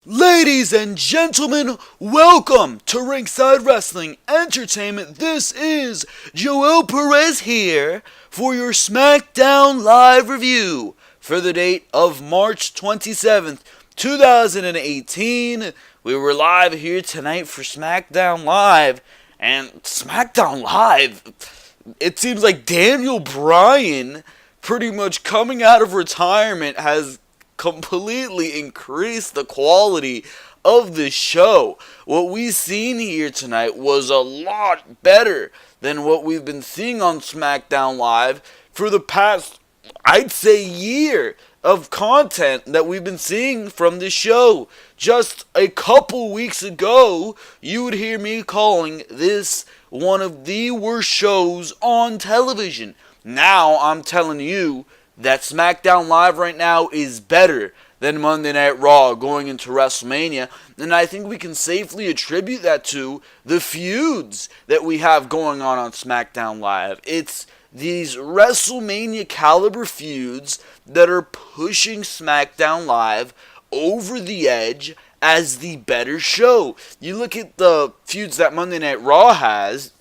Ladies and gentlemen, welcome to Ringside Wrestling Entertainment. This is Joel Perez here for your Smackdown Live review for the date of March 27th, 2018. We were live here tonight for Smackdown Live, and Smackdown Live, it seems like Daniel Bryan, pretty much coming out of retirement, has completely increased the quality of the show. What we've seen here tonight was a lot better than what we've been seeing on SmackDown Live for the past, I'd say, year of content that we've been seeing from the show. Just a couple weeks ago, you would hear me calling this one of the worst shows on television. Now I'm telling you that SmackDown Live right now is better than Monday Night Raw going into WrestleMania, and I think we can safely attribute that to the feuds that we have going on SmackDown Live. It's these WrestleMania caliber feuds that are pushing SmackDown Live over the edge as the better show. You look at the feuds that Monday Night Raw has,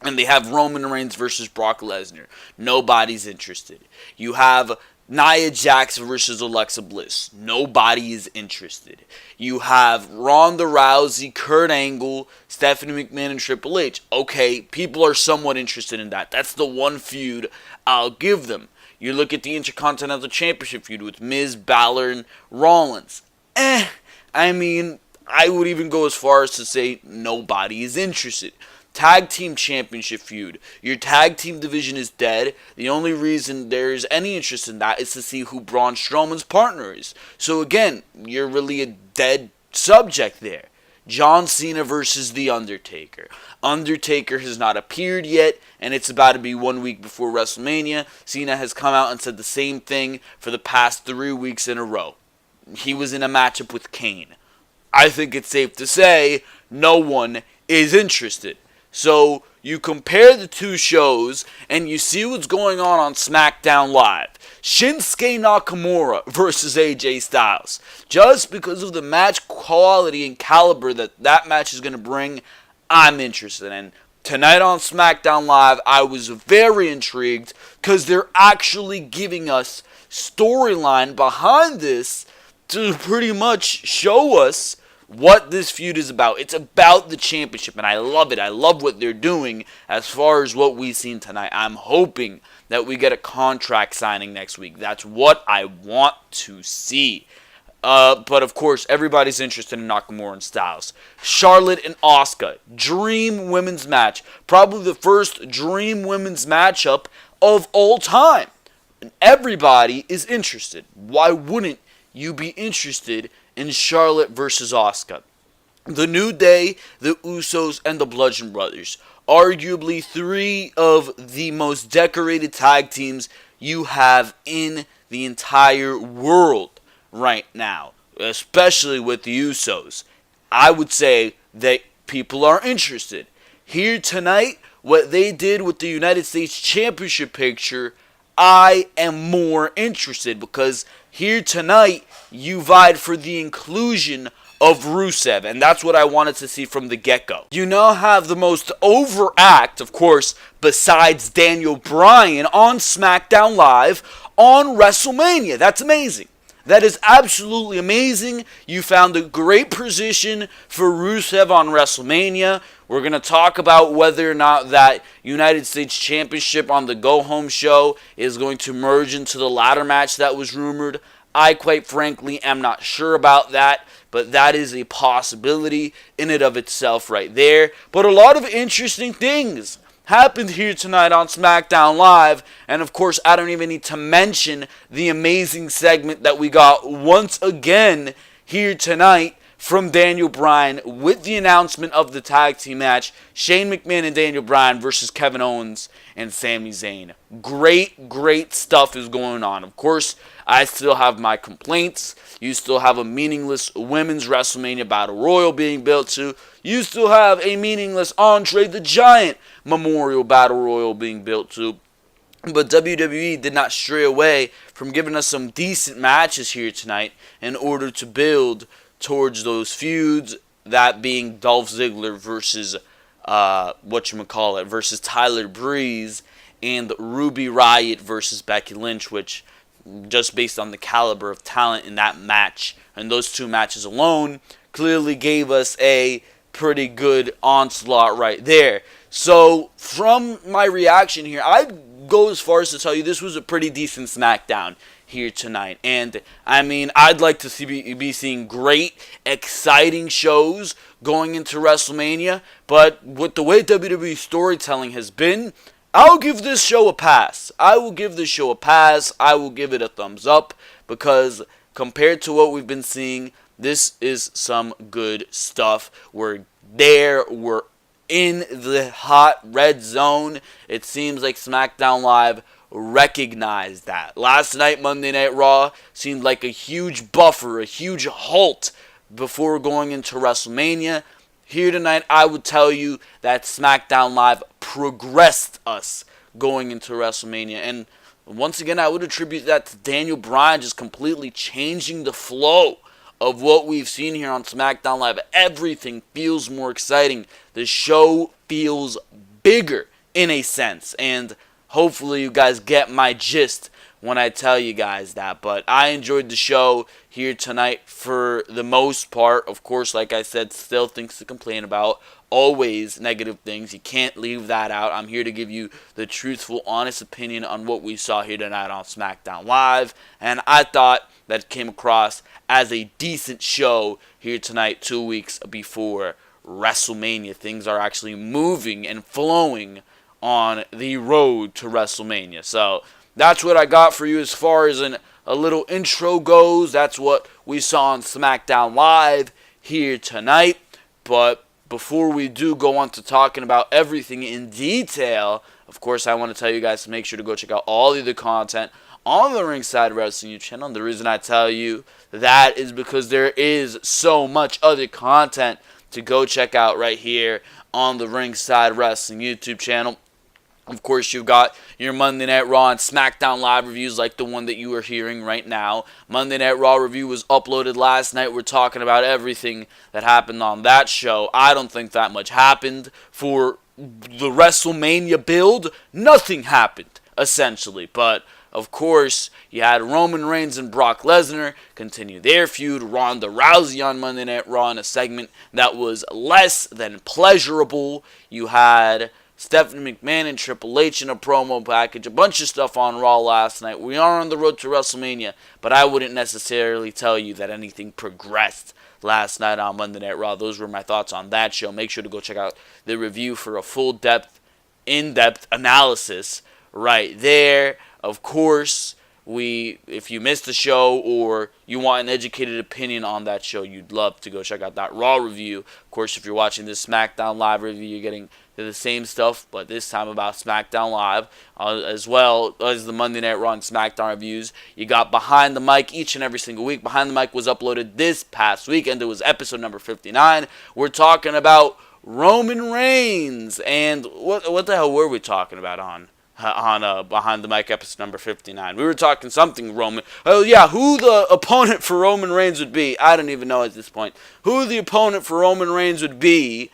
and they have Roman Reigns versus Brock Lesnar. Nobody's interested. You have Nia Jax versus Alexa Bliss. Nobody is interested. You have Ronda Rousey, Kurt Angle, Stephanie McMahon, and Triple H. Okay, people are somewhat interested in that. That's the one feud I'll give them. You look at the Intercontinental Championship feud with Miz, Balor, and Rollins. I mean, I would even go as far as to say nobody is interested. Tag Team Championship feud. Your tag team division is dead. The only reason there's any interest in that is to see who Braun Strowman's partner is. So again, you're really a dead subject there. John Cena versus The Undertaker. Undertaker has not appeared yet, and it's about to be 1 week before WrestleMania. Cena has come out and said the same thing for the past 3 weeks in a row. He was in a matchup with Kane. I think it's safe to say no one is interested. So you compare the two shows and you see what's going on SmackDown Live. Shinsuke Nakamura versus AJ Styles. Just because of the match quality and caliber that match is going to bring, I'm interested. And tonight on SmackDown Live, I was very intrigued because they're actually giving us storyline behind this to pretty much show us what this feud is about. It's about the championship, and I love it. I love what they're doing as far as what we've seen tonight. I'm hoping that we get a contract signing next week. That's what I want to see. But of course, everybody's interested in Nakamura and Styles. Charlotte and Asuka, dream women's match. Probably the first dream women's matchup of all time. And everybody is interested. Why wouldn't you be interested in Charlotte versus Asuka? The New Day, the Usos, and the Bludgeon Brothers. Arguably three of the most decorated tag teams you have in the entire world right now. Especially with the Usos. I would say that people are interested. Here tonight, what they did with the United States Championship picture, I am more interested because here tonight, you vied for the inclusion of Rusev, and that's what I wanted to see from the get-go. You now have the most over act, of course, besides Daniel Bryan on SmackDown Live on WrestleMania. That's amazing. That is absolutely amazing. You found a great position for Rusev on WrestleMania. We're going to talk about whether or not that United States Championship on the Go Home show is going to merge into the ladder match that was rumored. I quite frankly am not sure about that, but that is a possibility in and of itself right there. But a lot of interesting things happened here tonight on SmackDown Live, and of course I don't even need to mention the amazing segment that we got once again here tonight from Daniel Bryan with the announcement of the tag team match, Shane McMahon and Daniel Bryan versus Kevin Owens and Sami Zayn. Great stuff is going on. Of course, I still have my complaints. You still have a meaningless women's WrestleMania Battle Royal being built to. You still have a meaningless Andre the Giant Memorial Battle Royal being built to. But WWE did not stray away from giving us some decent matches here tonight in order to build towards those feuds, that being Dolph Ziggler versus versus Tyler Breeze, and Ruby Riott versus Becky Lynch, which, just based on the caliber of talent in that match and those two matches alone, clearly gave us a pretty good onslaught right there. So from my reaction here, I'd go as far as to tell you this was a pretty decent SmackDown here tonight. And I mean, I'd like to be seeing great, exciting shows going into WrestleMania, but with the way WWE storytelling has been, I'll give this show a pass. I will give this show a pass. I will give it a thumbs up, because compared to what we've been seeing, this is some good stuff. We're there. We're in the hot red zone. It seems like SmackDown Live recognized that. Last night, Monday Night Raw seemed like a huge buffer, a huge halt before going into WrestleMania. Here tonight, I would tell you that SmackDown Live progressed us going into WrestleMania. And once again, I would attribute that to Daniel Bryan just completely changing the flow of what we've seen here on SmackDown Live. Everything feels more exciting. The show feels bigger in a sense. And hopefully you guys get my gist when I tell you guys that. But I enjoyed the show here tonight for the most part. Of course, like I said, still things to complain about. Always negative things. You can't leave that out. I'm here to give you the truthful, honest opinion on what we saw here tonight on SmackDown Live. And I thought that came across as a decent show here tonight, 2 weeks before WrestleMania. Things are actually moving and flowing on the road to WrestleMania. So that's what I got for you as far as a little intro goes. That's what we saw on SmackDown Live here tonight. But before we do go on to talking about everything in detail, of course, I want to tell you guys to make sure to go check out all the other content on the Ringside Wrestling YouTube channel. And the reason I tell you that is because there is so much other content to go check out right here on the Ringside Wrestling YouTube channel. Of course, you've got your Monday Night Raw and SmackDown Live reviews like the one that you are hearing right now. Monday Night Raw review was uploaded last night. We're talking about everything that happened on that show. I don't think that much happened. For the WrestleMania build, nothing happened, essentially. But, of course, you had Roman Reigns and Brock Lesnar continue their feud. Ronda Rousey on Monday Night Raw in a segment that was less than pleasurable. You had Stephanie McMahon and Triple H in a promo package, a bunch of stuff on Raw last night. We are on the road to WrestleMania, but I wouldn't necessarily tell you that anything progressed last night on Monday Night Raw. Those were my thoughts on that show. Make sure to go check out the review for a full in-depth analysis right there. Of course, if you missed the show or you want an educated opinion on that show, you'd love to go check out that Raw review. Of course, if you're watching this SmackDown Live review, you're getting the same stuff, but this time about SmackDown Live, as well as the Monday Night Raw and SmackDown reviews. You got Behind the Mic each and every single week. Behind the Mic was uploaded this past week, and it was episode number 59. We're talking about Roman Reigns, and what the hell were we talking about on Behind the Mic episode number 59? We were talking something Roman. Oh yeah, who the opponent for Roman Reigns would be. I don't even know at this point who the opponent for Roman Reigns would be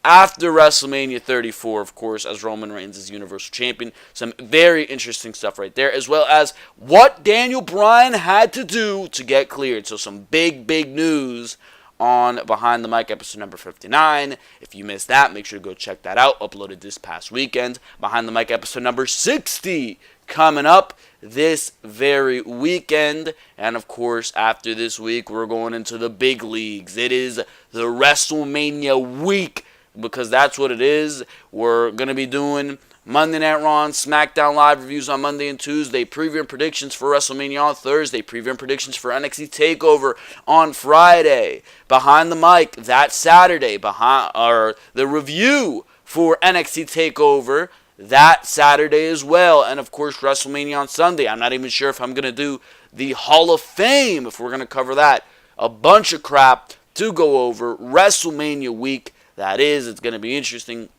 after WrestleMania 34, of course, as Roman Reigns is Universal Champion. Some very interesting stuff right there, as well as what Daniel Bryan had to do to get cleared. So some big news on Behind the Mic episode number 59. If you missed that, make sure to go check that out. Uploaded this past weekend. Behind the Mic episode number 60 coming up this very weekend. And of course, after this week, we're going into the big leagues. It is the WrestleMania week, because that's what it is. We're going to be doing Monday Night Raw and SmackDown Live reviews on Monday and Tuesday, preview and predictions for WrestleMania on Thursday, preview and predictions for NXT TakeOver on Friday, Behind the Mic that Saturday, the review for NXT TakeOver that Saturday as well, and of course WrestleMania on Sunday. I'm not even sure if I'm going to do the Hall of Fame, if we're going to cover that. A bunch of crap to go over. WrestleMania week, that is. It's going to be interesting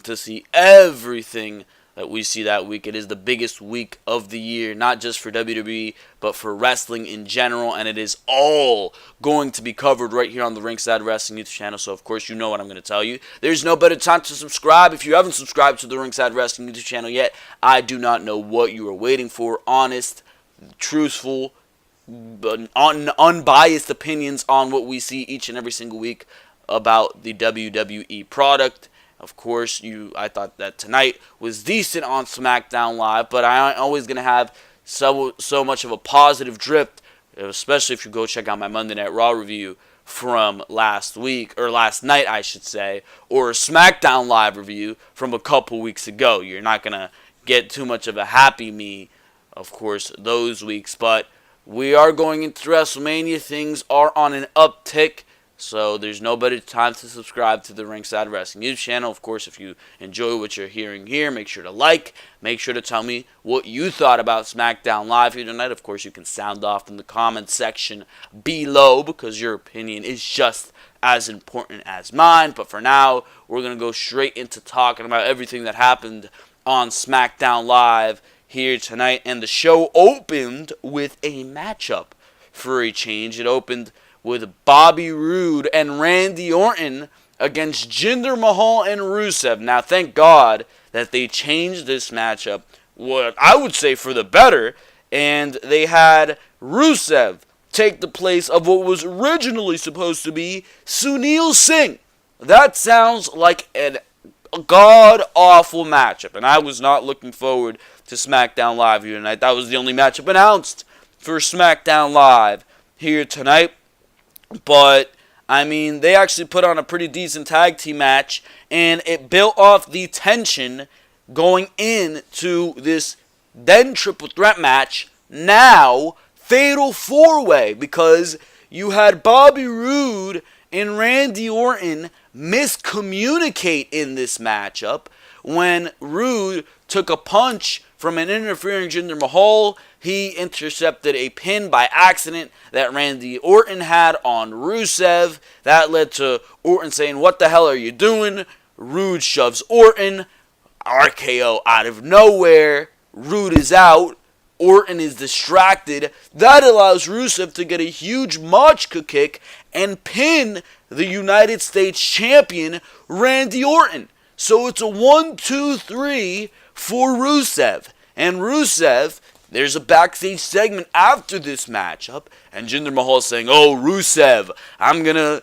to see everything that we see that week. It is the biggest week of the year, not just for WWE, but for wrestling in general, and it is all going to be covered right here on the Ringside Wrestling YouTube channel. So, of course, you know what I'm going to tell you. There's no better time to subscribe. If you haven't subscribed to the Ringside Wrestling YouTube channel yet, I do not know what you are waiting for. Honest, truthful, unbiased opinions on what we see each and every single week about the WWE product. Of course, I thought that tonight was decent on SmackDown Live, but I'm always going to have so much of a positive drift, especially if you go check out my Monday Night Raw review from last week, or last night, I should say, or a SmackDown Live review from a couple weeks ago. You're not going to get too much of a happy me, of course, those weeks, but we are going into WrestleMania. Things are on an uptick. So there's no better time to subscribe to the Ringside Wrestling YouTube channel. Of course, if you enjoy what you're hearing here, make sure to like. Make sure to tell me what you thought about SmackDown Live here tonight. Of course, you can sound off in the comments section below because your opinion is just as important as mine. But for now, we're going to go straight into talking about everything that happened on SmackDown Live here tonight. And the show opened with a matchup for a change. It opened with Bobby Roode and Randy Orton against Jinder Mahal and Rusev. Now, thank God that they changed this matchup, what I would say for the better, and they had Rusev take the place of what was originally supposed to be Sunil Singh. That sounds like a god-awful matchup, and I was not looking forward to SmackDown Live here tonight. That was the only matchup announced for SmackDown Live here tonight. But, I mean, they actually put on a pretty decent tag team match, and it built off the tension going into this then triple threat match, now fatal four-way, because you had Bobby Roode and Randy Orton miscommunicate in this matchup when Roode took a punch from an interfering Jinder Mahal. He intercepted a pin by accident that Randy Orton had on Rusev. That led to Orton saying, "What the hell are you doing?" Roode shoves Orton. RKO out of nowhere. Roode is out. Orton is distracted. That allows Rusev to get a huge Machka kick and pin the United States Champion, Randy Orton. So it's a 1-2-3 for Rusev. And Rusev, there's a backstage segment after this matchup, and Jinder Mahal saying, "Oh, Rusev, I'm going to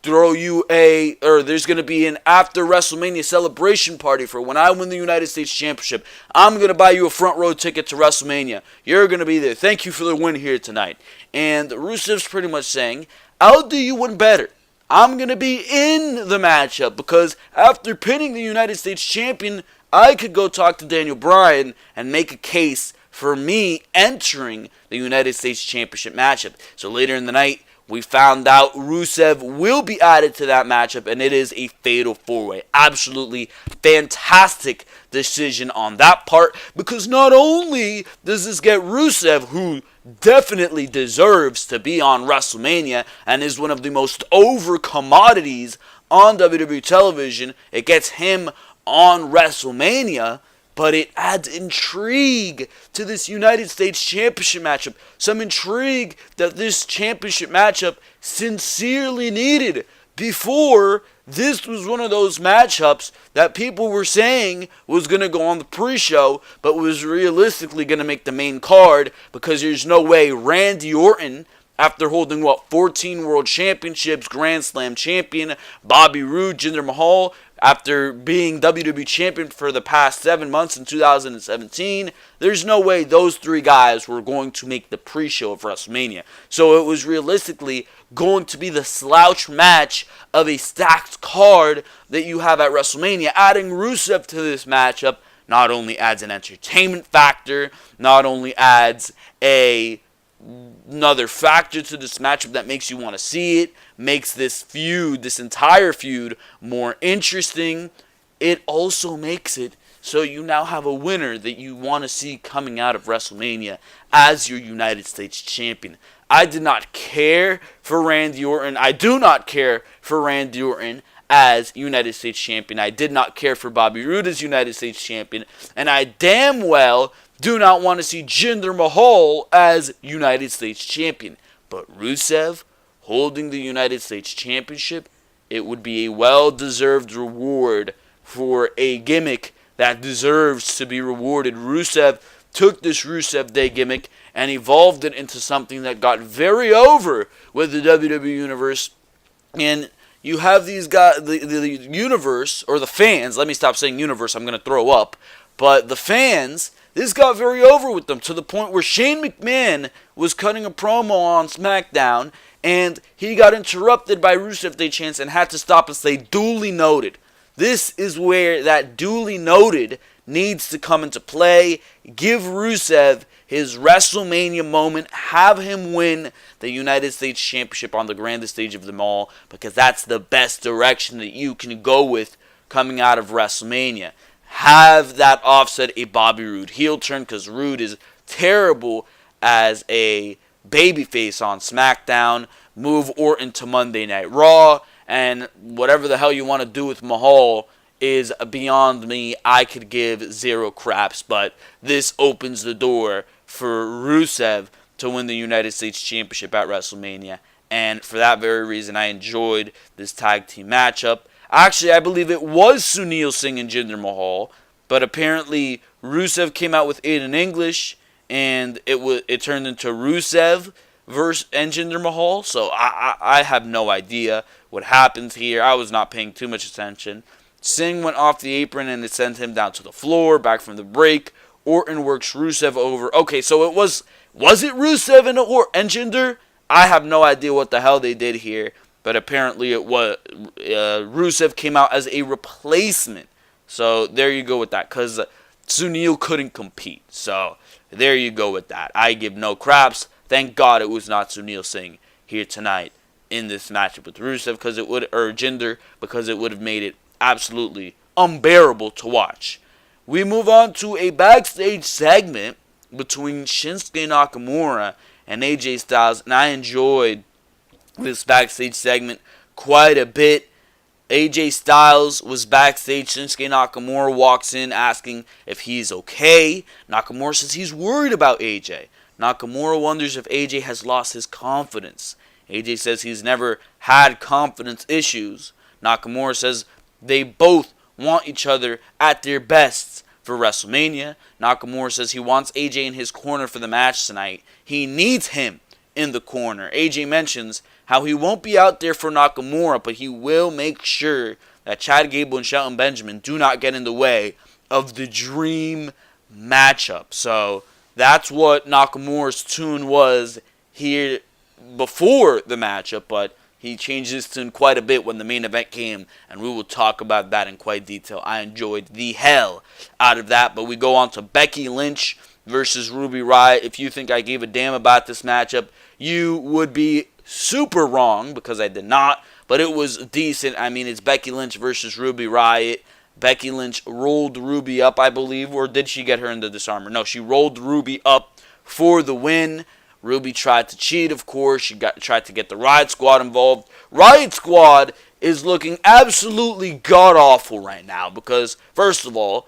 throw you there's going to be an after WrestleMania celebration party for when I win the United States Championship. I'm going to buy you a front row ticket to WrestleMania. You're going to be there. Thank you for the win here tonight." And Rusev's pretty much saying, "I'll do you one better. I'm going to be in the matchup because after pinning the United States Champion, I could go talk to Daniel Bryan and make a case for me entering the United States Championship matchup." So later in the night, we found out Rusev will be added to that matchup, and it is a fatal four-way. Absolutely fantastic decision on that part, because not only does this get Rusev, who definitely deserves to be on WrestleMania and is one of the most over commodities on WWE television, it gets him on WrestleMania, but it adds intrigue to this United States Championship matchup. Some intrigue that this championship matchup sincerely needed. Before, this was one of those matchups that people were saying was going to go on the pre-show, but was realistically going to make the main card, because there's no way Randy Orton, after holding, 14 World Championships, Grand Slam champion, Bobby Roode, Jinder Mahal, after being WWE Champion for the past 7 months in 2017, there's no way those three guys were going to make the pre-show of WrestleMania. So it was realistically going to be the slouch match of a stacked card that you have at WrestleMania. Adding Rusev to this matchup not only adds an entertainment factor, not only adds another factor to this matchup that makes you want to see it, makes this feud, this entire feud, more interesting. It also makes it so you now have a winner that you want to see coming out of WrestleMania as your United States Champion. I did not care for Randy Orton. I do not care for Randy Orton as United States Champion. I did not care for Bobby Roode as United States Champion. And I damn well do not want to see Jinder Mahal as United States Champion. But Rusev holding the United States Championship, it would be a well-deserved reward for a gimmick that deserves to be rewarded. Rusev took this Rusev Day gimmick and evolved it into something that got very over with the WWE Universe. And you have these guys, the universe, or the fans, let me stop saying universe, I'm going to throw up. But the fans, this got very over with them to the point where Shane McMahon was cutting a promo on SmackDown and he got interrupted by Rusev Day chants and had to stop and say, duly noted. This is where that duly noted needs to come into play. Give Rusev his WrestleMania moment. Have him win the United States Championship on the grandest stage of them all, because that's the best direction that you can go with coming out of WrestleMania. Have that offset a Bobby Roode heel turn, because Roode is terrible as a babyface on SmackDown. Move Orton to Monday Night Raw, and whatever the hell you want to do with Mahal is beyond me. I could give zero craps, but this opens the door for Rusev to win the United States Championship at WrestleMania, and for that very reason, I enjoyed this tag team matchup. Actually, I believe it was Sunil Singh and Jinder Mahal, but apparently Rusev came out with it in English, and it turned into Rusev versus Jinder Mahal, so I have no idea what happens here. I was not paying too much attention. Singh went off the apron and it sent him down to the floor, back from the break. Orton works Rusev over. Okay, so was it Rusev and Jinder? I have no idea what the hell they did here, but apparently it was Rusev came out as a replacement. So there you go with that, because Sunil couldn't compete. So there you go with that. I give no craps. Thank God it was not Sunil Singh here tonight in this matchup with Rusev, or Jinder, because it would have made it absolutely unbearable to watch. We move on to a backstage segment between Shinsuke Nakamura and AJ Styles, and I enjoyed this backstage segment quite a bit. AJ Styles was backstage. Shinsuke Nakamura walks in asking if he's okay. Nakamura says he's worried about AJ. Nakamura wonders if AJ has lost his confidence. AJ says he's never had confidence issues. Nakamura says they both want each other at their best for WrestleMania. Nakamura says he wants AJ in his corner for the match tonight. He needs him in the corner. AJ mentions how he won't be out there for Nakamura, but he will make sure that Chad Gable and Shelton Benjamin do not get in the way of the dream matchup. So that's what Nakamura's tune was here before the matchup, but he changed his tune quite a bit when the main event came, and we will talk about that in quite detail. I enjoyed the hell out of that, but we go on to Becky Lynch versus Ruby Riott. If you think I gave a damn about this matchup, you would be super wrong, because I did not, but it was decent. I mean, it's Becky Lynch versus Ruby Riott. Becky Lynch rolled Ruby up, I believe, or did she get her in the disarmer? No, she rolled Ruby up for the win. Ruby tried to cheat, of course. She tried to get the Riott Squad involved. Riott Squad is looking absolutely god-awful right now because, first of all,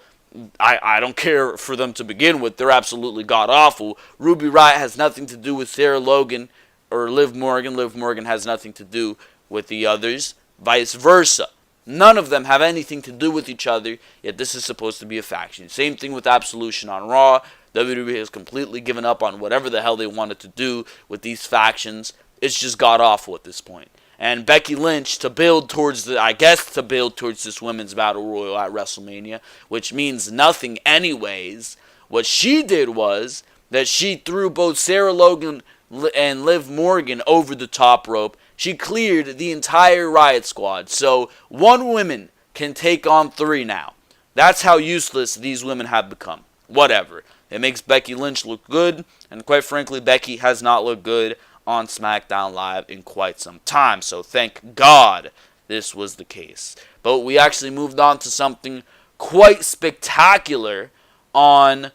I don't care for them to begin with. They're absolutely god-awful. Ruby Riott has nothing to do with Sarah Logan or Liv Morgan. Liv Morgan has nothing to do with the others. Vice versa. None of them have anything to do with each other, yet this is supposed to be a faction. Same thing with Absolution on Raw. WWE has completely given up on whatever the hell they wanted to do with these factions. It's just god-awful at this point. And Becky Lynch, to build towards this women's battle royal at WrestleMania, which means nothing anyways, what she did was that she threw both Sarah Logan and Liv Morgan over the top rope. She cleared the entire Riott Squad. So one woman can take on three now. That's how useless these women have become. Whatever. It makes Becky Lynch look good, and quite frankly, Becky has not looked good on SmackDown Live in quite some time. So thank God this was the case. But we actually moved on to something quite spectacular on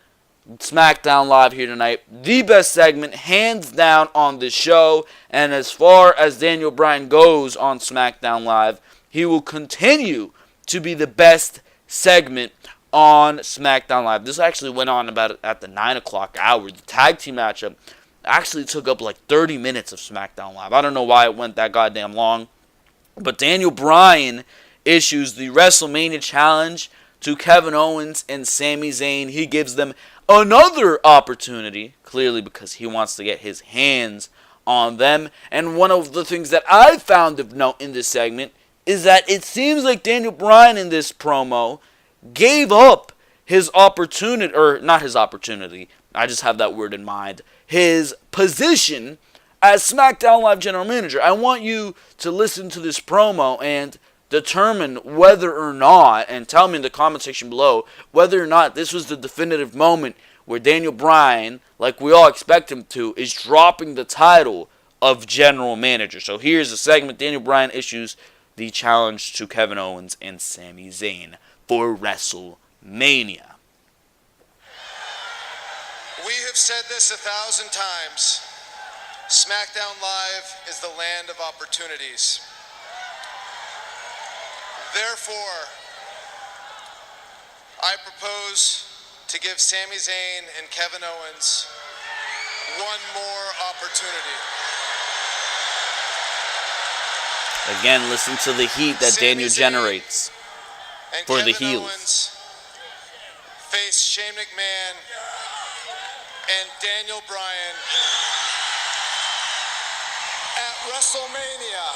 SmackDown Live here tonight. The best segment, hands down, on this show. And as far as Daniel Bryan goes on SmackDown Live, he will continue to be the best segment on SmackDown Live. This actually went on about at the 9 o'clock hour. The tag team matchup actually took up like 30 minutes of SmackDown Live. I don't know why it went that goddamn long. But Daniel Bryan issues the WrestleMania challenge to Kevin Owens and Sami Zayn. He gives them another opportunity, clearly because he wants to get his hands on them. And one of the things that I found of note in this segment is that it seems like Daniel Bryan in this promo gave up his opportunity, or not his opportunity, I just have that word in mind, his position as SmackDown Live General Manager. I want you to listen to this promo and determine whether or not, and tell me in the comment section below, whether or not this was the definitive moment where Daniel Bryan, like we all expect him to, is dropping the title of General Manager. So here's the segment. Daniel Bryan issues the challenge to Kevin Owens and Sami Zayn for WrestleMania. We have said this 1,000 times. SmackDown Live is the land of opportunities. Therefore, I propose to give Sami Zayn and Kevin Owens one more opportunity. Again, listen to the heat that Daniel generates for the heels. Owens face Shane McMahon and Daniel Bryan at WrestleMania.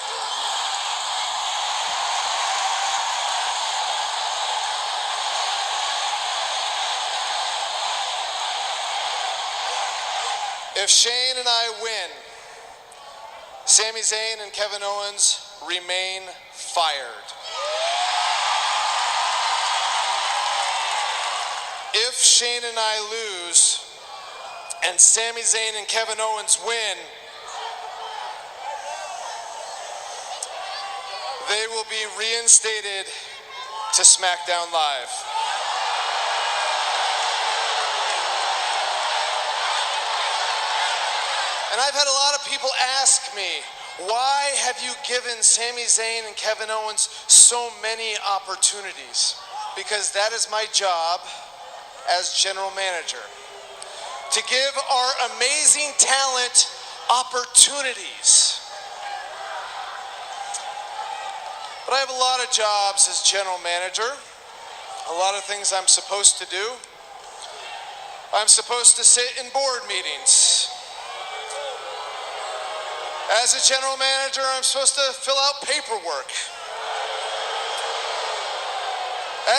If Shane and I win, Sami Zayn and Kevin Owens remain fired. If Shane and I lose, and Sami Zayn and Kevin Owens win, they will be reinstated to SmackDown Live. And I've had a lot of people ask me, why have you given Sami Zayn and Kevin Owens so many opportunities? Because that is my job as general manager. To give our amazing talent opportunities. But I have a lot of jobs as general manager, a lot of things I'm supposed to do. I'm supposed to sit in board meetings. As a general manager, I'm supposed to fill out paperwork.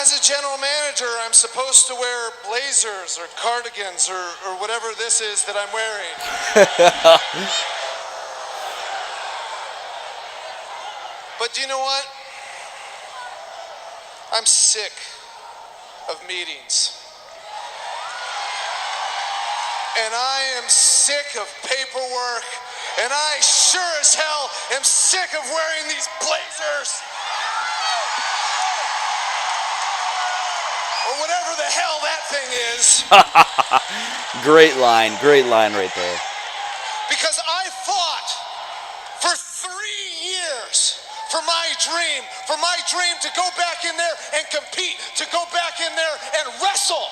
As a general manager, I'm supposed to wear blazers or cardigans or whatever this is that I'm wearing. But do you know what? I'm sick of meetings. And I am sick of paperwork. And I sure as hell am sick of wearing these blazers. Or whatever the hell that thing is. Great line right there. Because I fought for 3 years for my dream to go back in there and compete, to go back in there and wrestle.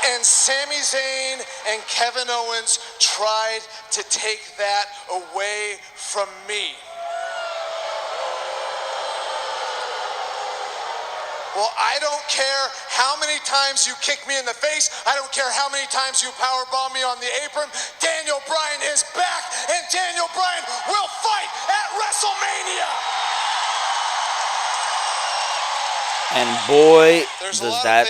And Sami Zayn and Kevin Owens tried to take that away from me. Well, I don't care how many times you kick me in the face. I don't care how many times you powerbomb me on the apron. Daniel Bryan is back, and Daniel Bryan will fight at WrestleMania. And boy, There's does that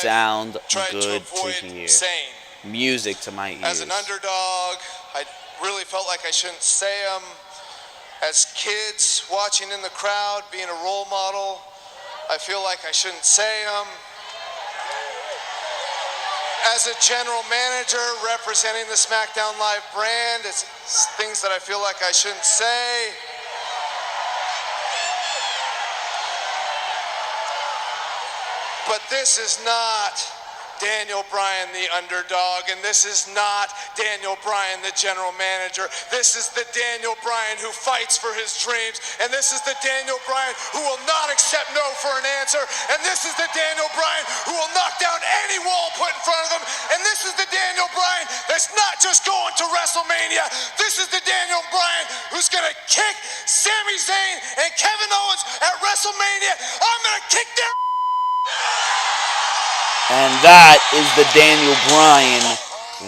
sound good to hear. Saying. Music to my ears. As an underdog, I really felt like I shouldn't say them. As kids watching in the crowd, being a role model, I feel like I shouldn't say them. As a general manager representing the SmackDown Live brand, it's things that I feel like I shouldn't say. But this is not Daniel Bryan, the underdog, and this is not Daniel Bryan, the general manager. This is the Daniel Bryan who fights for his dreams, and this is the Daniel Bryan who will not accept no for an answer, and this is the Daniel Bryan who will knock down any wall put in front of him, and this is the Daniel Bryan that's not just going to WrestleMania. This is the Daniel Bryan who's going to kick Sami Zayn and Kevin Owens at WrestleMania. I'm going to kick their... And that is the Daniel Bryan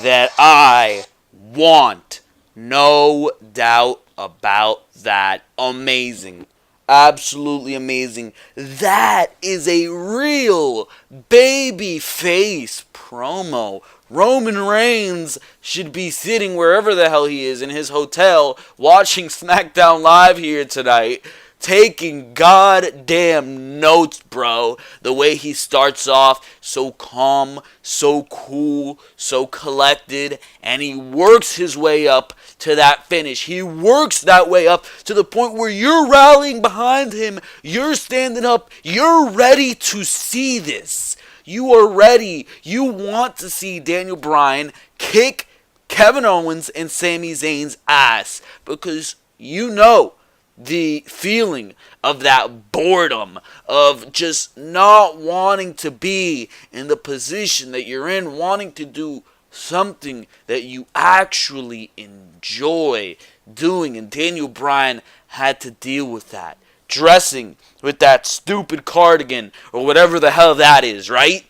that I want. No doubt about that. Amazing. Absolutely amazing. That is a real baby face promo. Roman Reigns should be sitting wherever the hell he is in his hotel watching SmackDown Live here tonight, taking goddamn notes, bro. The way he starts off, so calm, so cool, so collected, and he works his way up to that finish. He works that way up to the point where you're rallying behind him, you're standing up, you're ready to see this. You are ready. You want to see Daniel Bryan kick Kevin Owens and Sami Zayn's ass, because you know the feeling of that boredom, of just not wanting to be in the position that you're in, wanting to do something that you actually enjoy doing. And Daniel Bryan had to deal with that. Dressing with that stupid cardigan or whatever the hell that is, right?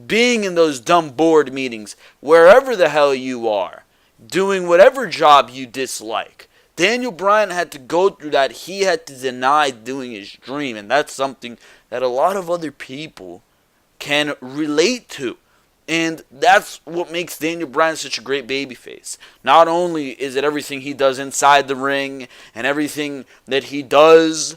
Being in those dumb board meetings, wherever the hell you are, doing whatever job you dislike. Daniel Bryan had to go through that. He had to deny doing his dream, and that's something that a lot of other people can relate to. And that's what makes Daniel Bryan such a great babyface. Not only is it everything he does inside the ring and everything that he does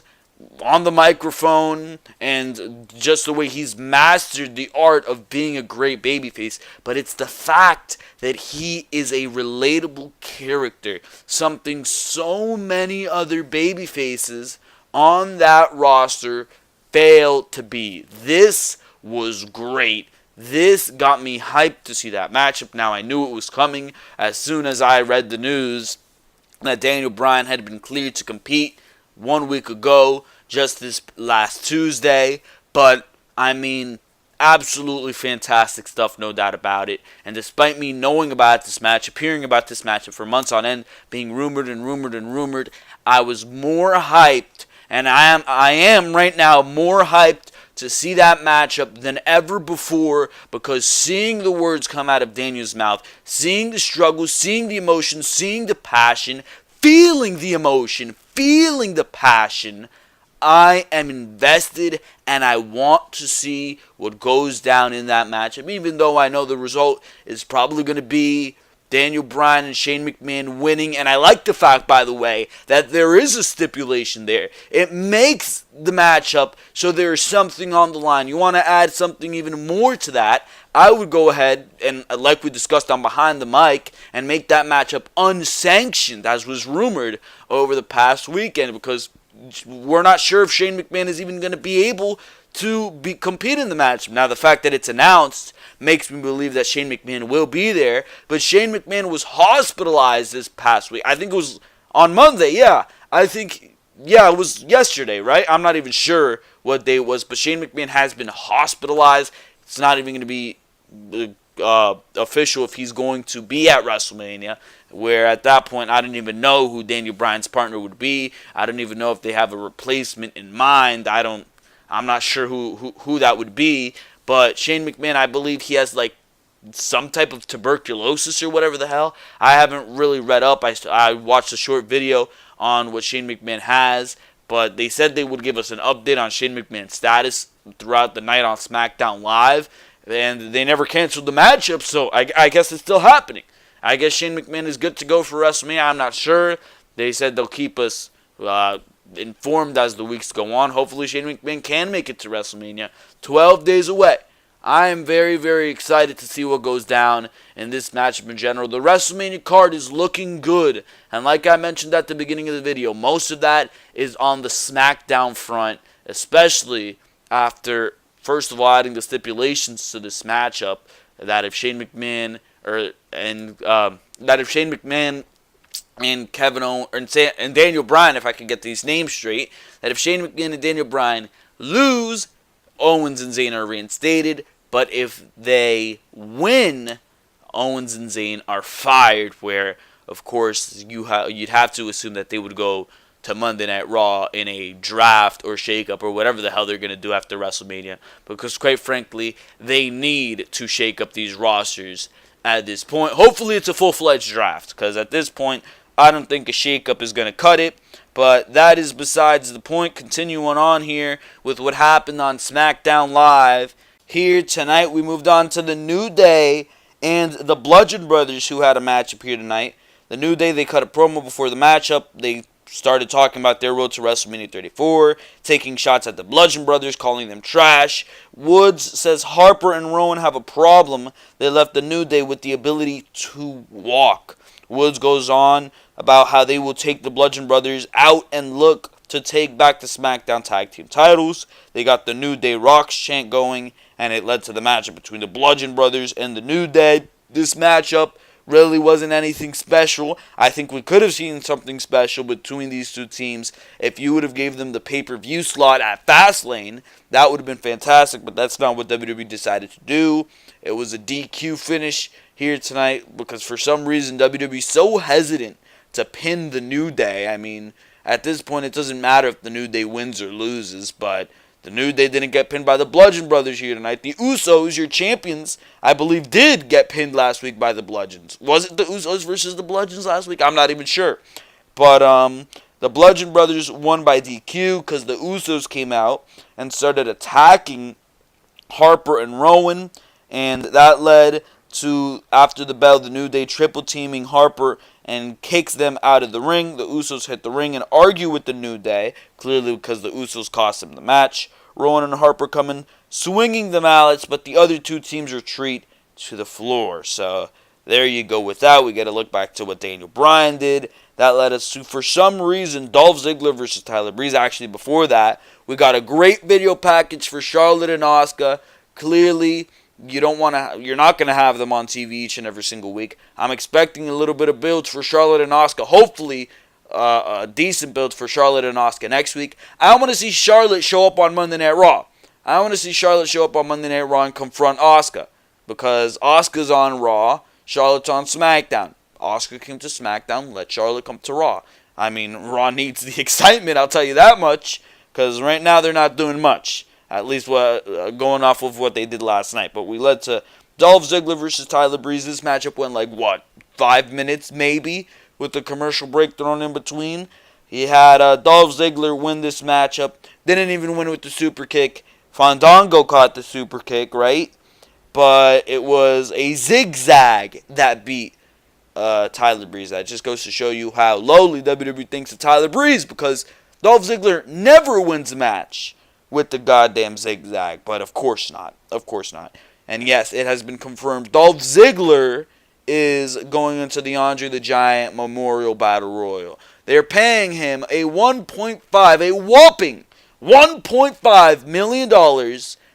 on the microphone and just the way he's mastered the art of being a great babyface, but it's the fact that he is a relatable character, something so many other babyfaces on that roster fail to be. This was great. This got me hyped to see that matchup. Now, I knew it was coming as soon as I read the news that Daniel Bryan had been cleared to compete 1 week ago, just this last Tuesday. But, I mean, absolutely fantastic stuff, no doubt about it. And despite me knowing about this matchup, hearing about this matchup for months on end, being rumored and rumored and rumored, I was more hyped, and I am right now more hyped to see that matchup than ever before, because seeing the words come out of Daniel's mouth, seeing the struggle, seeing the emotion, seeing the passion, feeling the emotion, feeling the passion, I am invested and I want to see what goes down in that matchup, even though I know the result is probably going to be Daniel Bryan and Shane McMahon winning. And I like the fact, by the way, that there is a stipulation there. It makes the matchup so there's something on the line. You want to add something even more to that, I would go ahead and, like we discussed on Behind the Mic, and make that matchup unsanctioned, as was rumored over the past weekend, because we're not sure if Shane McMahon is even going to be able to compete in the match. Now, the fact that it's announced makes me believe that Shane McMahon will be there, but Shane McMahon was hospitalized this past week. I think it was on Monday, yeah. It was yesterday, right? I'm not even sure what day it was, but Shane McMahon has been hospitalized. It's not even going to be official if he's going to be at WrestleMania, where at that point I didn't even know who Daniel Bryan's partner would be. I don't even know if they have a replacement in mind. I'm not sure who that would be. But Shane McMahon, I believe he has like some type of tuberculosis or whatever the hell. I haven't really read up. I watched a short video on what Shane McMahon has, but they said they would give us an update on Shane McMahon's status throughout the night on SmackDown Live, and they never canceled the matchup, so I guess it's still happening. I guess Shane McMahon is good to go for WrestleMania. I'm not sure. They said they'll keep us informed as the weeks go on. Hopefully Shane McMahon can make it to WrestleMania. 12 days away. I am very, very excited to see what goes down in this matchup in general. The WrestleMania card is looking good. And like I mentioned at the beginning of the video, most of that is on the SmackDown front, especially after, first of all, adding the stipulations to this matchup. that if Shane McMahon and Kevin Owens and Daniel Bryan, if I can get these names straight, that if Shane McMahon and Daniel Bryan lose, Owens and Zayn are reinstated. But if they win, Owens and Zayn are fired. Where, of course, you'd have to assume that they would go to Monday Night Raw in a draft or shake-up or whatever the hell they're going to do after WrestleMania. Because, quite frankly, they need to shake up these rosters at this point. Hopefully it's a full-fledged draft, because at this point, I don't think a shake-up is going to cut it. But that is besides the point. Continuing on here with what happened on SmackDown Live. Here tonight, we moved on to the New Day and the Bludgeon Brothers, who had a matchup here tonight. The New Day, they cut a promo before the matchup. They started talking about their road to WrestleMania 34, taking shots at the Bludgeon Brothers, calling them trash. Woods says Harper and Rowan have a problem. They left the New Day with the ability to walk. Woods goes on about how they will take the Bludgeon Brothers out and look to take back the SmackDown Tag Team titles. They got the New Day Rocks chant going, and it led to the matchup between the Bludgeon Brothers and the New Day. This matchup really wasn't anything special. I think we could have seen something special between these two teams if you would have gave them the pay-per-view slot at Fastlane. That would have been fantastic, but that's not what WWE decided to do. It was a DQ finish here tonight because for some reason WWE is so hesitant to pin the New Day. I mean, at this point it doesn't matter if the New Day wins or loses, but the New Day didn't get pinned by the Bludgeon Brothers here tonight. The Usos, your champions, I believe did get pinned last week by the Bludgeons. Was it the Usos versus the Bludgeons last week? I'm not even sure. But the Bludgeon Brothers won by DQ because the Usos came out and started attacking Harper and Rowan. And that led to, after the bell, the New Day triple teaming Harper and kicks them out of the ring. The Usos hit the ring and argue with the New Day, clearly because the Usos cost them the match. Rowan and Harper come in swinging the mallets, but the other two teams retreat to the floor. So there you go with that. We got to look back to what Daniel Bryan did. That led us to, for some reason, Dolph Ziggler versus Tyler Breeze. Actually, before that, we got a great video package for Charlotte and Asuka. Clearly, you're not going to have them on TV each and every single week. I'm expecting a little bit of builds for Charlotte and Asuka. Hopefully, a decent build for Charlotte and Asuka next week. I want to see Charlotte show up on Monday Night Raw. I want to see Charlotte show up on Monday Night Raw and confront Asuka. Because Asuka's on Raw, Charlotte's on SmackDown. Asuka came to SmackDown, let Charlotte come to Raw. I mean, Raw needs the excitement, I'll tell you that much. Because right now they're not doing much. At least going off of what they did last night. But we led to Dolph Ziggler versus Tyler Breeze. This matchup went 5 minutes maybe, with the commercial break thrown in between. He had Dolph Ziggler win this matchup. Didn't even win with the super kick. Fandango caught the super kick, right? But it was a zigzag that beat Tyler Breeze. That just goes to show you how lowly WWE thinks of Tyler Breeze, because Dolph Ziggler never wins a match with the goddamn zigzag. But of course not. Of course not. And yes, it has been confirmed. Dolph Ziggler is going into the Andre the Giant Memorial Battle Royal. They're paying him a whopping $1.5 million.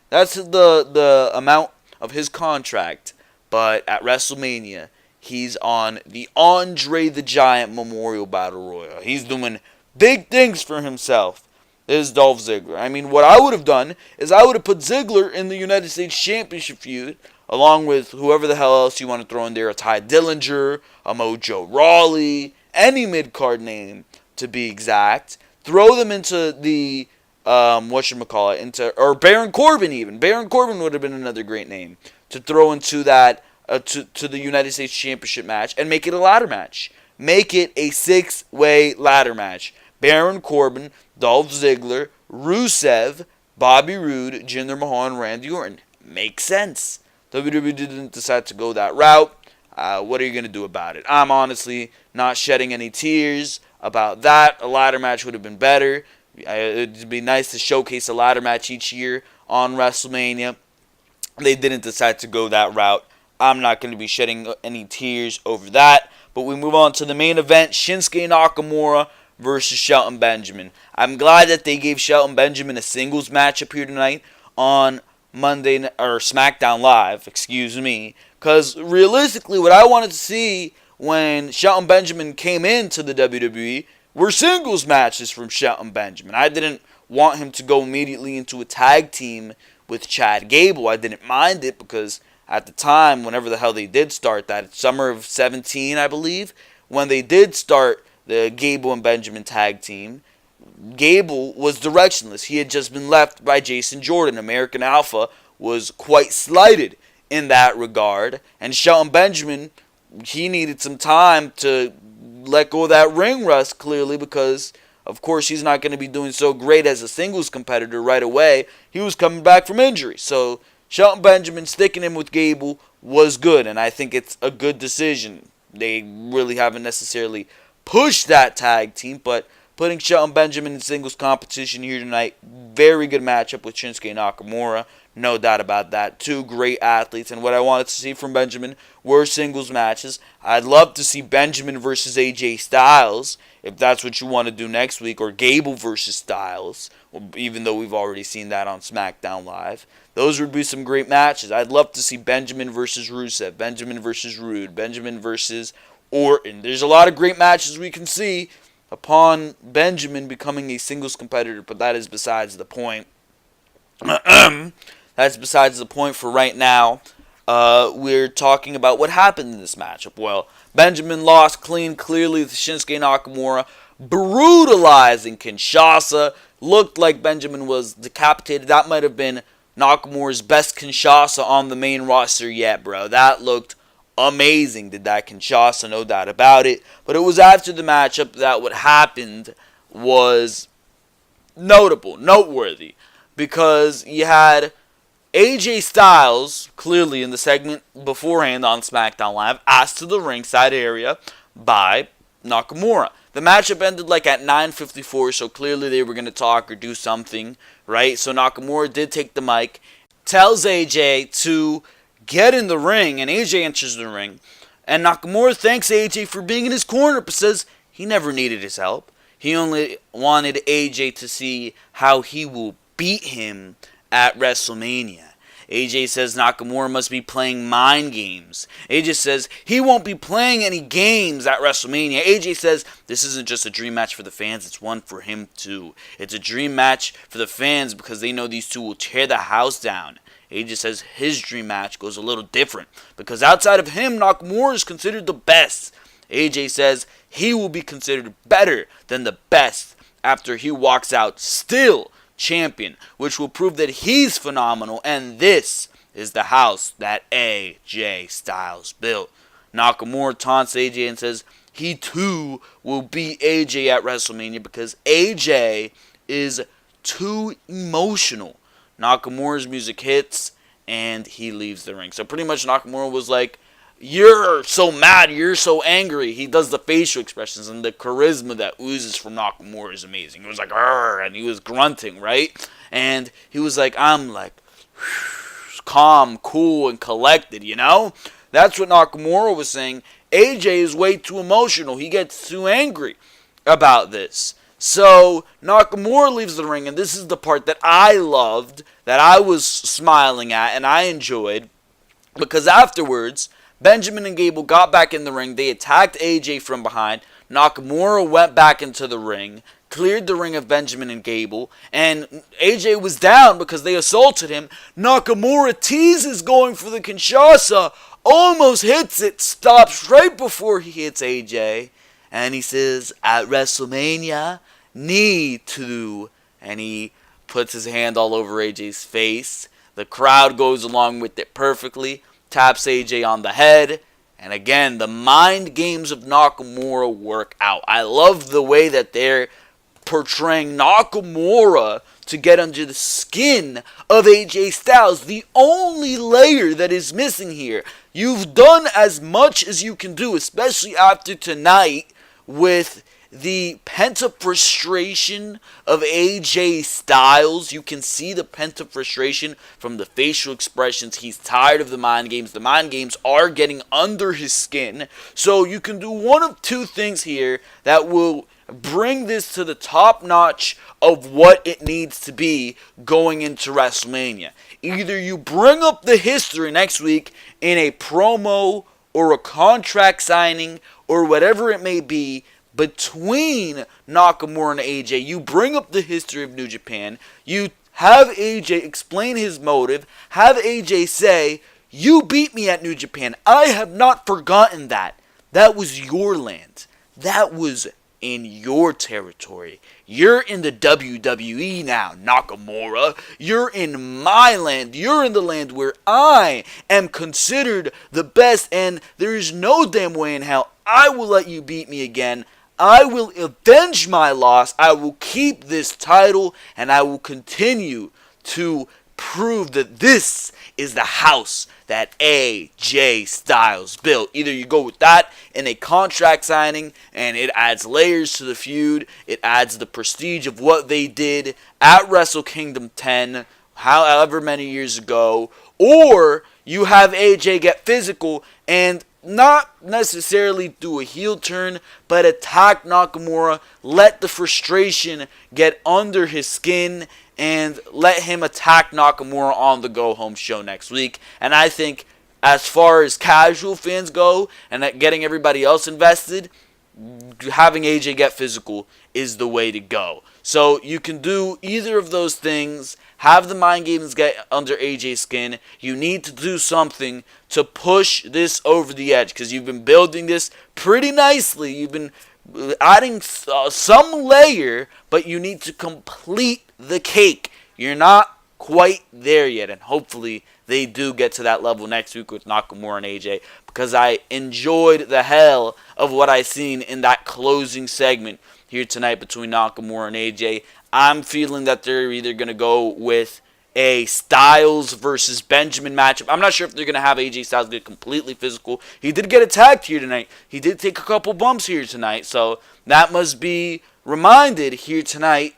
That's the amount of his contract. But at WrestleMania, he's on the Andre the Giant Memorial Battle Royal. He's doing big things for himself. This is Dolph Ziggler. I mean, what I would have done is I would have put Ziggler in the United States Championship feud, along with whoever the hell else you want to throw in there, a Ty Dillinger, a Mojo Rawley, any mid-card name to be exact. Throw them into the, or Baron Corbin even. Baron Corbin would have been another great name to throw into that, to the United States Championship match, and make it a ladder match. Make it a 6-way ladder match. Baron Corbin, Dolph Ziggler, Rusev, Bobby Roode, Jinder Mahal, and Randy Orton. Makes sense. WWE didn't decide to go that route. What are you going to do about it? I'm honestly not shedding any tears about that. A ladder match would have been better. It would be nice to showcase a ladder match each year on WrestleMania. They didn't decide to go that route. I'm not going to be shedding any tears over that. But we move on to the main event, Shinsuke Nakamura versus Shelton Benjamin. I'm glad that they gave Shelton Benjamin a singles matchup here tonight on SmackDown Live, excuse me, because realistically, what I wanted to see when Shelton Benjamin came into the WWE were singles matches from Shelton Benjamin. I didn't want him to go immediately into a tag team with Chad Gable. I didn't mind it because at the time, whenever the hell they did start that, summer of 17, I believe, when they did start the Gable and Benjamin tag team, Gable was directionless. He had just been left by Jason Jordan. American Alpha was quite slighted in that regard. And Shelton Benjamin, he needed some time to let go of that ring rust, clearly, because, of course, he's not going to be doing so great as a singles competitor right away. He was coming back from injury. So Shelton Benjamin sticking him with Gable was good, and I think it's a good decision. They really haven't necessarily pushed that tag team, but putting Shelton Benjamin in singles competition here tonight, very good matchup with Shinsuke Nakamura, no doubt about that. Two great athletes, and what I wanted to see from Benjamin were singles matches. I'd love to see Benjamin versus AJ Styles, if that's what you want to do next week, or Gable versus Styles, even though we've already seen that on SmackDown Live. Those would be some great matches. I'd love to see Benjamin versus Rusev, Benjamin versus Rude, Benjamin versus Orton. There's a lot of great matches we can see upon Benjamin becoming a singles competitor, but that is besides the point. That's besides the point for right now. We're talking about what happened in this matchup. Well, Benjamin lost clearly to Shinsuke Nakamura, brutalizing Kinshasa. Looked like Benjamin was decapitated. That might have been Nakamura's best Kinshasa on the main roster yet, bro. That looked amazing, did that Kinshasa, no doubt about it. But it was after the matchup that what happened was noteworthy. Because you had AJ Styles, clearly in the segment beforehand on SmackDown Live, asked to the ringside area by Nakamura. The matchup ended like at 9:54, so clearly they were going to talk or do something, right? So Nakamura did take the mic, tells AJ to get in the ring, and AJ enters the ring. And Nakamura thanks AJ for being in his corner, but says he never needed his help. He only wanted AJ to see how he will beat him at WrestleMania. AJ says Nakamura must be playing mind games. AJ says he won't be playing any games at WrestleMania. AJ says this isn't just a dream match for the fans, it's one for him too. It's a dream match for the fans because they know these two will tear the house down. AJ says his dream match goes a little different because outside of him, Nakamura is considered the best. AJ says he will be considered better than the best after he walks out still champion, which will prove that he's phenomenal, and this is the house that AJ Styles built. Nakamura taunts AJ and says he too will beat AJ at WrestleMania because AJ is too emotional. Nakamura's music hits and he leaves the ring. So pretty much Nakamura was like, you're so mad, you're so angry. He does the facial expressions, and the charisma that oozes from Nakamura is amazing. He was like, "Arr," and he was grunting, right? And he was like, I'm like, calm, cool, and collected, you know? That's what Nakamura was saying. AJ is way too emotional. He gets too angry about this. So Nakamura leaves the ring, and this is the part that I loved, that I was smiling at, and I enjoyed, because afterwards, Benjamin and Gable got back in the ring. They attacked AJ from behind. Nakamura went back into the ring, cleared the ring of Benjamin and Gable, and AJ was down because they assaulted him. Nakamura teases going for the Kinshasa, almost hits it, stops right before he hits AJ, and he says, at WrestleMania, need to, and he puts his hand all over AJ's face. The crowd goes along with it perfectly. Taps AJ on the head, and again, the mind games of Nakamura work out. I love the way that they're portraying Nakamura to get under the skin of AJ Styles, the only layer that is missing here. You've done as much as you can do, especially after tonight, with the pent-up frustration of AJ Styles. You can see the pent-up frustration from the facial expressions. He's tired of the mind games. The mind games are getting under his skin. So you can do one of two things here that will bring this to the top notch of what it needs to be going into WrestleMania. Either you bring up the history next week in a promo or a contract signing or whatever it may be between Nakamura and AJ. You bring up the history of New Japan. You have AJ explain his motive. Have AJ say, "You beat me at New Japan. I have not forgotten that. That was your land. That was in your territory. You're in the WWE now, Nakamura. You're in my land. You're in the land where I am considered the best, and there is no damn way in hell I will let you beat me again. I will avenge my loss. I will keep this title, and I will continue to prove that this is the house that AJ Styles built." Either you go with that in a contract signing, and it adds layers to the feud. It adds the prestige of what they did at Wrestle Kingdom 10, however many years ago. Or you have AJ get physical and not necessarily do a heel turn, but attack Nakamura, let the frustration get under his skin, and let him attack Nakamura on the Go Home show next week. And I think as far as casual fans go and getting everybody else invested, having AJ get physical is the way to go. So you can do either of those things. Have the mind games get under AJ's skin. You need to do something to push this over the edge, because you've been building this pretty nicely. You've been adding some layer, but you need to complete the cake. You're not quite there yet, and hopefully they do get to that level next week with Nakamura and AJ, because I enjoyed the hell of what I seen in that closing segment here tonight between Nakamura and AJ. I'm feeling that they're either going to go with a Styles versus Benjamin matchup. I'm not sure if they're going to have AJ Styles get completely physical. He did get attacked here tonight. He did take a couple bumps here tonight, so that must be reminded here tonight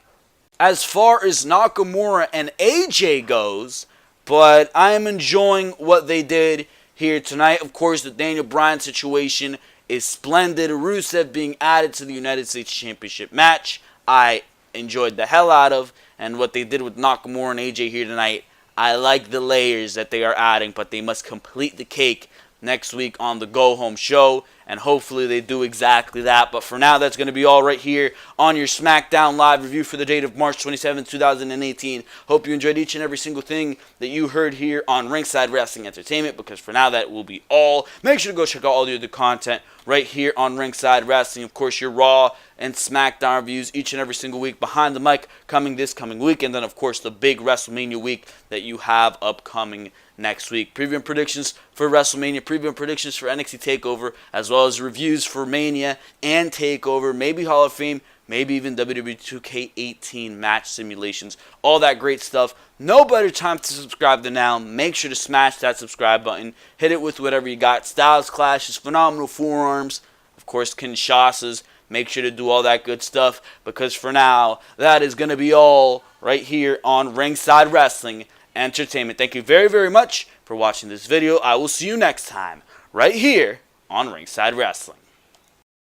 as far as Nakamura and AJ goes. But I am enjoying what they did here tonight. Of course, the Daniel Bryan situation is splendid. Rusev being added to the United States Championship match, I enjoyed the hell out of. And what they did with Nakamura and AJ here tonight, I like the layers that they are adding, but they must complete the cake next week on the Go Home show, and hopefully they do exactly that. But for now, that's going to be all right here on your SmackDown Live review for the date of March 27, 2018. Hope you enjoyed each and every single thing that you heard here on Ringside Wrestling Entertainment, because for now, that will be all. Make sure to go check out all the other content right here on Ringside Wrestling. Of course, your Raw and SmackDown reviews each and every single week behind the mic coming this coming week, and then, of course, the big WrestleMania week that you have upcoming next week. Preview and predictions for WrestleMania, preview and predictions for NXT TakeOver, as well as reviews for Mania and TakeOver, maybe Hall of Fame, maybe even WWE 2K18 match simulations, all that great stuff. No better time to subscribe than now. Make sure to smash that subscribe button. Hit it with whatever you got. Styles Clashes, phenomenal forearms, of course, Kinshasas. Make sure to do all that good stuff, because for now, that is going to be all right here on Ringside Wrestling Entertainment. Thank you very, very much for watching this video. I will see you next time right here on Ringside Wrestling.